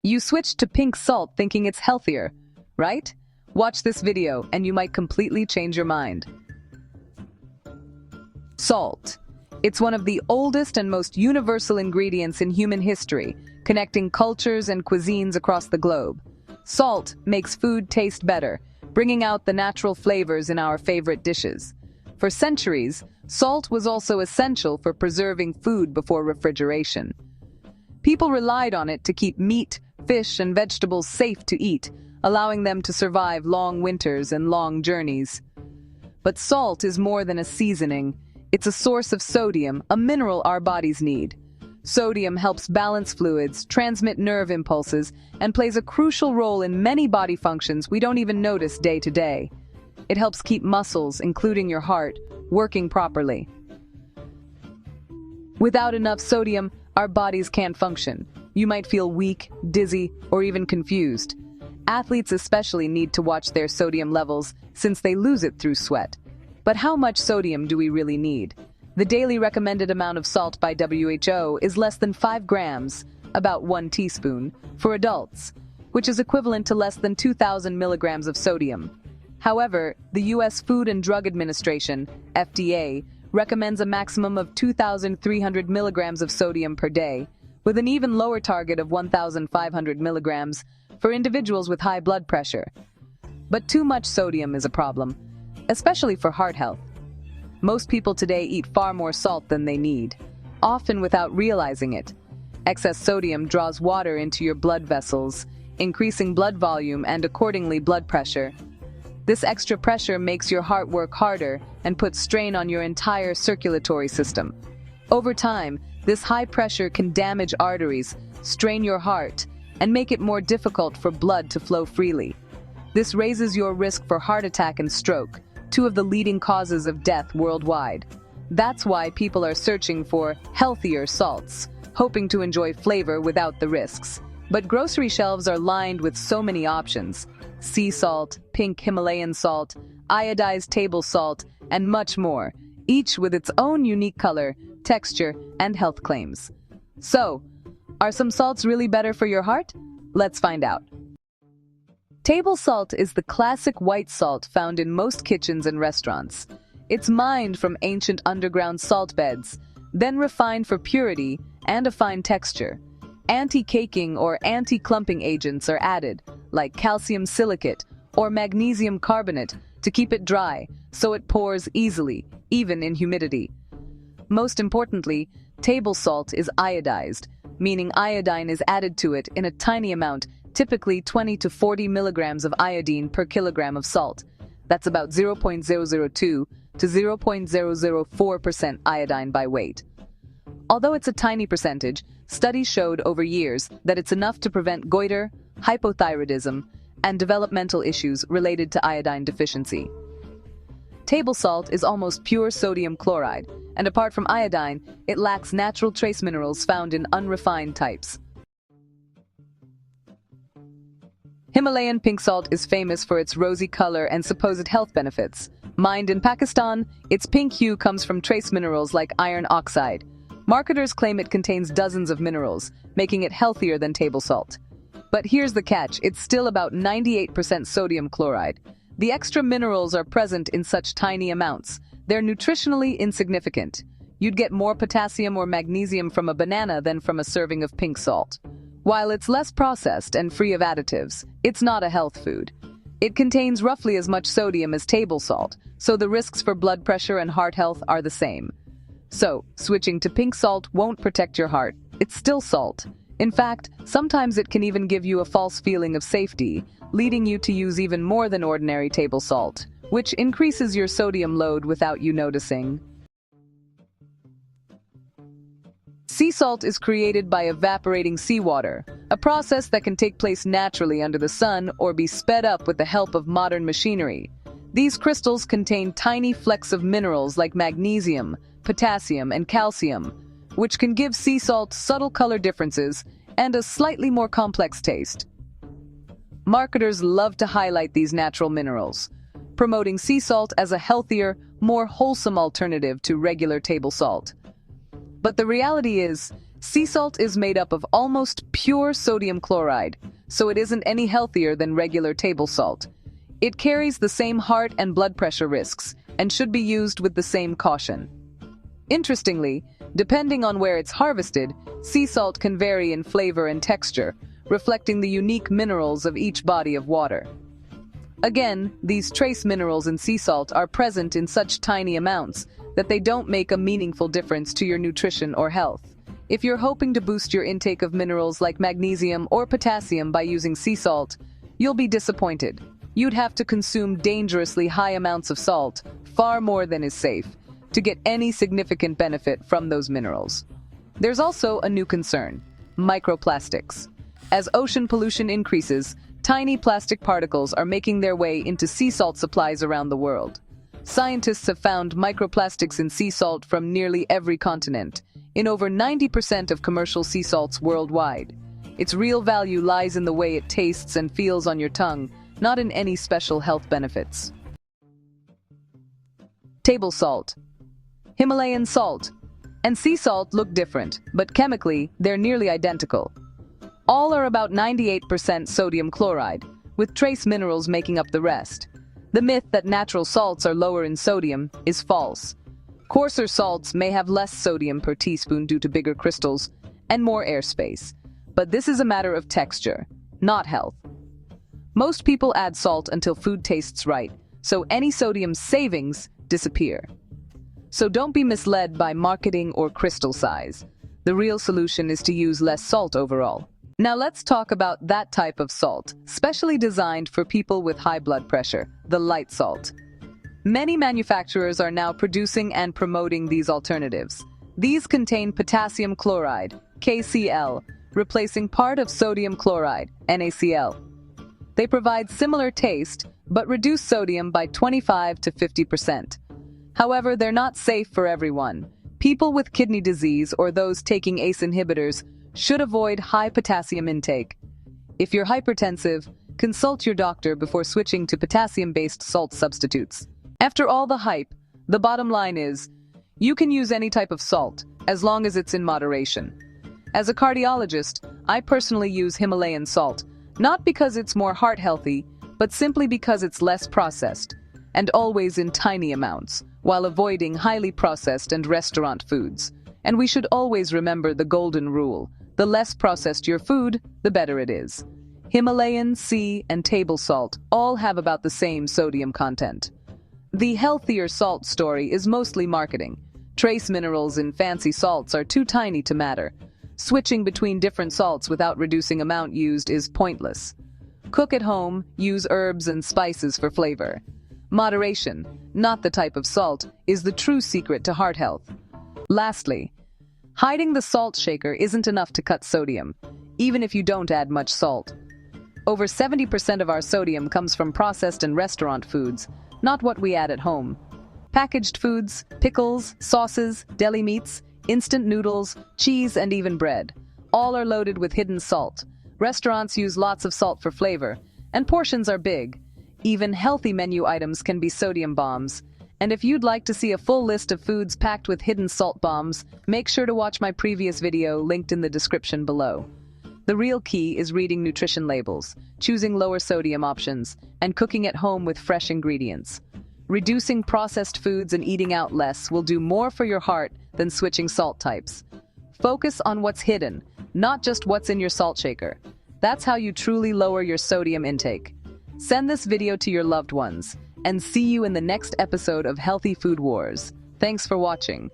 You switched to pink salt thinking it's healthier, right? Watch this video and you might completely change your mind. Salt. It's one of the oldest and most universal ingredients in human history, connecting cultures and cuisines across the globe. Salt makes food taste better, bringing out the natural flavors in our favorite dishes. For centuries, salt was also essential for preserving food before refrigeration. People relied on it to keep meat, fish, and vegetables safe to eat, allowing them to survive long winters and long journeys. But salt is more than a seasoning. It's a source of sodium, a mineral our bodies need. Sodium helps balance fluids, transmit nerve impulses, and plays a crucial role in many body functions we don't even notice day to day. It helps keep muscles, including your heart, working properly. Without enough sodium, our bodies can't function. You might feel weak, dizzy, or even confused. Athletes especially need to watch their sodium levels since they lose it through sweat. But how much sodium do we really need? The daily recommended amount of salt by WHO is less than 5 grams, about 1 teaspoon, for adults, which is equivalent to less than 2,000 milligrams of sodium. However, the U.S. Food and Drug Administration, FDA, recommends a maximum of 2,300 milligrams of sodium per day, with an even lower target of 1,500 milligrams for individuals with high blood pressure. But too much sodium is a problem, especially for heart health. Most people today eat far more salt than they need, often without realizing it. Excess sodium draws water into your blood vessels, increasing blood volume and accordingly blood pressure. This extra pressure makes your heart work harder and puts strain on your entire circulatory system. Over time, this high pressure can damage arteries, strain your heart, and make it more difficult for blood to flow freely. This raises your risk for heart attack and stroke, two of the leading causes of death worldwide. That's why people are searching for healthier salts, hoping to enjoy flavor without the risks. But grocery shelves are lined with so many options: sea salt, pink Himalayan salt, iodized table salt, and much more, each with its own unique color, texture, and health claims. So, are some salts really better for your heart? Let's find out. Table salt is the classic white salt found in most kitchens and restaurants. It's mined from ancient underground salt beds, then refined for purity and a fine texture. Anti-caking or anti-clumping agents are added, like calcium silicate or magnesium carbonate, to keep it dry so it pours easily, even in humidity. Most importantly, table salt is iodized, meaning iodine is added to it in a tiny amount, typically 20 to 40 milligrams of iodine per kilogram of salt. That's about 0.002 to 0.004% iodine by weight. Although it's a tiny percentage, studies showed over years that it's enough to prevent goiter, hypothyroidism, and developmental issues related to iodine deficiency. Table salt is almost pure sodium chloride, and apart from iodine, it lacks natural trace minerals found in unrefined types. Himalayan pink salt is famous for its rosy color and supposed health benefits. Mined in Pakistan, its pink hue comes from trace minerals like iron oxide. Marketers claim it contains dozens of minerals, making it healthier than table salt. But here's the catch: it's still about 98% sodium chloride. The extra minerals are present in such tiny amounts. They're nutritionally insignificant. You'd get more potassium or magnesium from a banana than from a serving of pink salt. While it's less processed and free of additives, it's not a health food. It contains roughly as much sodium as table salt, so the risks for blood pressure and heart health are the same. So, switching to pink salt won't protect your heart. It's still salt. In fact, sometimes it can even give you a false feeling of safety, leading you to use even more than ordinary table salt, which increases your sodium load without you noticing. Sea salt is created by evaporating seawater, a process that can take place naturally under the sun or be sped up with the help of modern machinery. These crystals contain tiny flecks of minerals like magnesium, potassium, and calcium, which can give sea salt subtle color differences and a slightly more complex taste. Marketers love to highlight these natural minerals, promoting sea salt as a healthier, more wholesome alternative to regular table salt. But the reality is, Sea salt is made up of almost pure sodium chloride, so it isn't any healthier than regular table salt. It carries the same heart and blood pressure risks and should be used with the same caution. Interestingly, depending on where it's harvested, sea salt can vary in flavor and texture, reflecting the unique minerals of each body of water. Again, these trace minerals in sea salt are present in such tiny amounts that they don't make a meaningful difference to your nutrition or health. If you're hoping to boost your intake of minerals like magnesium or potassium by using sea salt, you'll be disappointed. You'd have to consume dangerously high amounts of salt, far more than is safe, to get any significant benefit from those minerals. There's also a new concern: microplastics. As ocean pollution increases, tiny plastic particles are making their way into sea salt supplies around the world. Scientists have found microplastics in sea salt from nearly every continent, in over 90% of commercial sea salts worldwide. Its real value lies in the way it tastes and feels on your tongue, not in any special health benefits. Table salt. Himalayan salt and sea salt look different, but chemically, they're nearly identical. All are about 98% sodium chloride, with trace minerals making up the rest. The myth that natural salts are lower in sodium is false. Coarser salts may have less sodium per teaspoon due to bigger crystals and more airspace, but this is a matter of texture, not health. Most people add salt until food tastes right, so any sodium savings disappear. So don't be misled by marketing or crystal size. The real solution is to use less salt overall. Now let's talk about that type of salt, specially designed for people with high blood pressure, the Lite Salt. Many manufacturers are now producing and promoting these alternatives. These contain potassium chloride, KCl, replacing part of sodium chloride, NaCl. They provide similar taste, but reduce sodium by 25 to 50%. However, they're not safe for everyone. People with kidney disease or those taking ACE inhibitors should avoid high potassium intake. If you're hypertensive, consult your doctor before switching to potassium-based salt substitutes. After all the hype, the bottom line is, you can use any type of salt, as long as it's in moderation. As a cardiologist, I personally use Himalayan salt, not because it's more heart-healthy, but simply because it's less processed, and always in tiny amounts, while avoiding highly processed and restaurant foods. And we should always remember the golden rule: the less processed your food, the better it is. Himalayan, sea, and table salt all have about the same sodium content. The healthier salt story is mostly marketing. Trace minerals in fancy salts are too tiny to matter. Switching between different salts without reducing amount used is pointless. Cook at home, use herbs and spices for flavor. Moderation, not the type of salt, is the true secret to heart health. Lastly, hiding the salt shaker isn't enough to cut sodium, even if you don't add much salt. Over 70% of our sodium comes from processed and restaurant foods, not what we add at home. Packaged foods, pickles, sauces, deli meats, instant noodles, cheese, and even bread. All are loaded with hidden salt. Restaurants use lots of salt for flavor, and portions are big. Even healthy menu items can be sodium bombs. And if you'd like to see a full list of foods packed with hidden salt bombs, make sure to watch my previous video linked in the description below. The real key is reading nutrition labels, choosing lower sodium options, and cooking at home with fresh ingredients. Reducing processed foods and eating out less will do more for your heart than switching salt types. Focus on what's hidden, not just what's in your salt shaker. That's how you truly lower your sodium intake. Send this video to your loved ones, and see you in the next episode of Healthy Food Wars. Thanks for watching.